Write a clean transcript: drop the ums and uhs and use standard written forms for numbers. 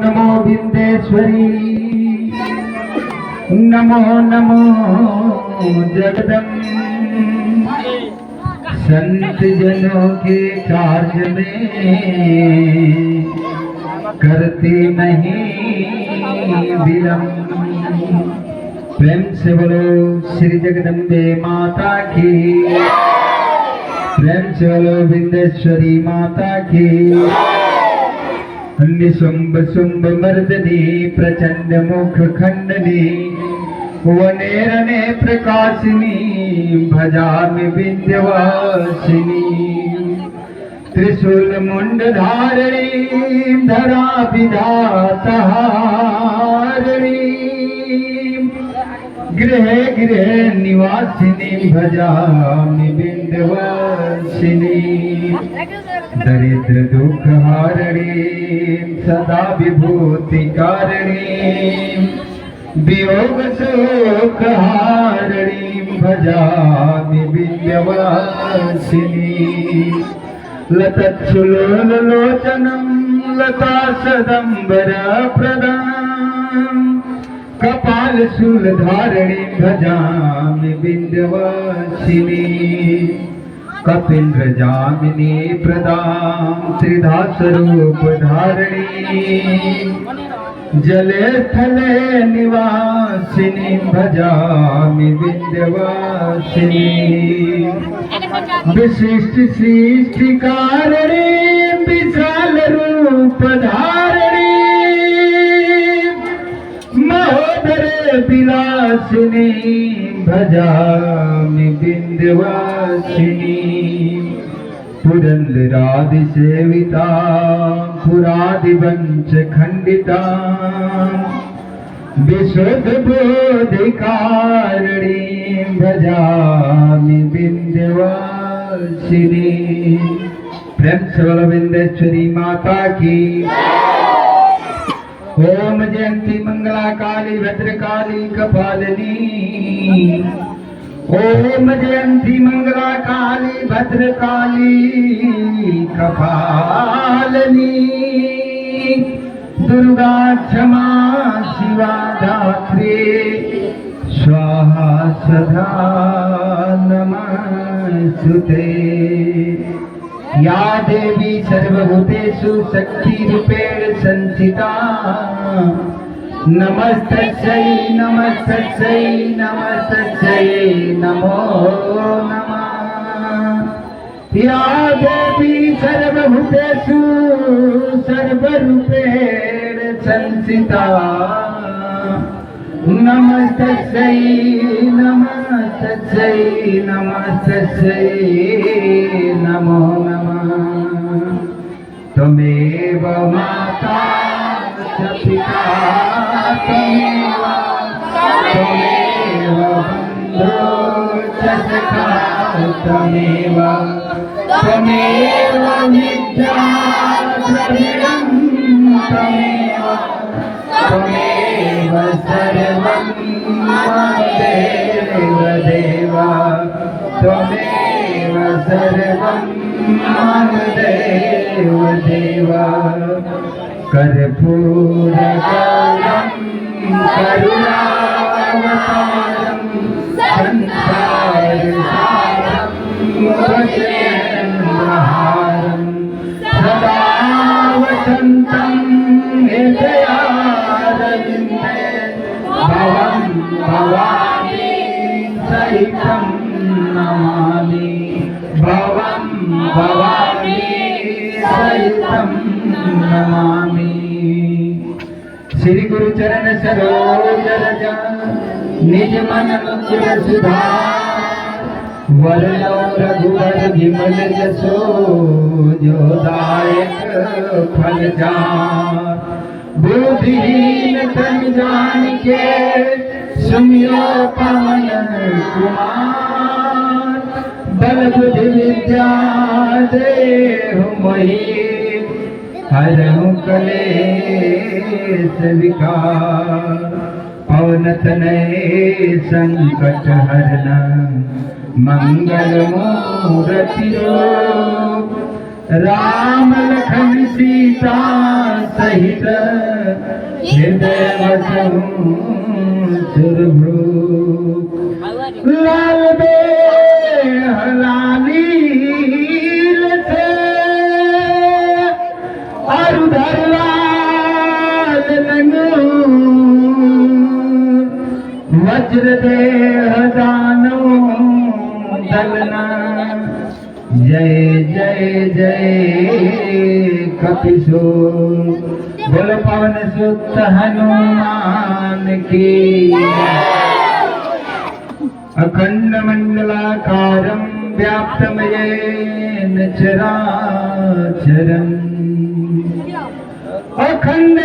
नमो विंदेश्वरी नमो नमो जगदम्ब। संत जनों के कार्य में करती नहीं विलम्ब। प्रेम से बोलो श्री जगदम्बे माता की, प्रेम से बोलो विंदेश्वरी माता की। निशुंभ शुंभ मर्दनी प्रचंड मुख खंडनी वनेरने प्रकाशिनी भजामि विंध्यवासिनी। त्रिशूल मुंड धारिणी धरा विधातहारिणी गृह गृह निवासिनी भजामि विंध्यवासिनी। दरिद्र दुख हारिणी सदा विभूति कारिणी वियोग सुख हारिणी भजामि विंध्यवासिनी। लतच्छुलोचनं लता सदंबर प्रदां कपाल शूल धारिणी भजामि विंध्यवासिनी। कपिन्द्र जामिनी प्रदां त्रिधास्वरूप धारिणी जले स्थले निवासिनी भजामि विंध्यवासिनी। विशिष्ट सृष्टि कारिणी विशाल रूप धारिणी महोदर विलासिनी भजामि विंध्यवासिनी। पुरंदरादि सेविता पुरादि वंश खंडिता विशुद्ध बोधिकारिणी भजामि विंध्यवासिनी। प्रेम से बोलो विंध्येश्वरी माता की। ओम जयंती मंगला काली भद्रकाली कपालिनी। ओम जयंती मंगला काली भद्रकाली कपालिनी। दुर्गा क्षमा शिवा धात्री स्वाहा सदा नमस्तुते। या देवी सर्वभूतेषु शक्तिरूपेण संस्थिता नमस्तस्यै नमस्तस्यै नमस्तस्यै नमो नमः। या देवी सर्वभूतेषु सर्वरूपेण संस्थिता नमस्तस्यै नमस्तस्यै नमस्तस्यै नमो नमः। त्वमेव माता च पिता त्वमेव बन्धो च सखा त्वमेव विद्या द्रविणं त्वमेव सर्वं मम देव देवा त्वमेव सर्वं मम देव देवा। कर्पूरगौरं करुणावतारं संसारसारं भजेन्द्रहारं सदा वसन्तं हृदयारविन्दे भवं भवानी सहितं नमामि भवं भवानी सहितं नमामि। श्री गुरु चरण सरोज रज निज मन मुकुर सुधार वरनो रघुवर विमल जसो जो दायक फल चार। बुद्धिहीन तन जानिके सुमिरो पवन कुमार बल बुद्धि विद्या देहु मोहि हरहु कलेश विकार। पवन तनय संकट हरन मंगल मूर्ति राम लखन सीता सहित हृदय वसहु सुरभूप लाल हलालील से अरुधर लाल नंगू वज्र देह दानो दलना जय जय जय कपिसूर बोलो पवन सुत हनुमान की अखंड मंडलाकारं व्याप्तं येन चराचरम् अखंड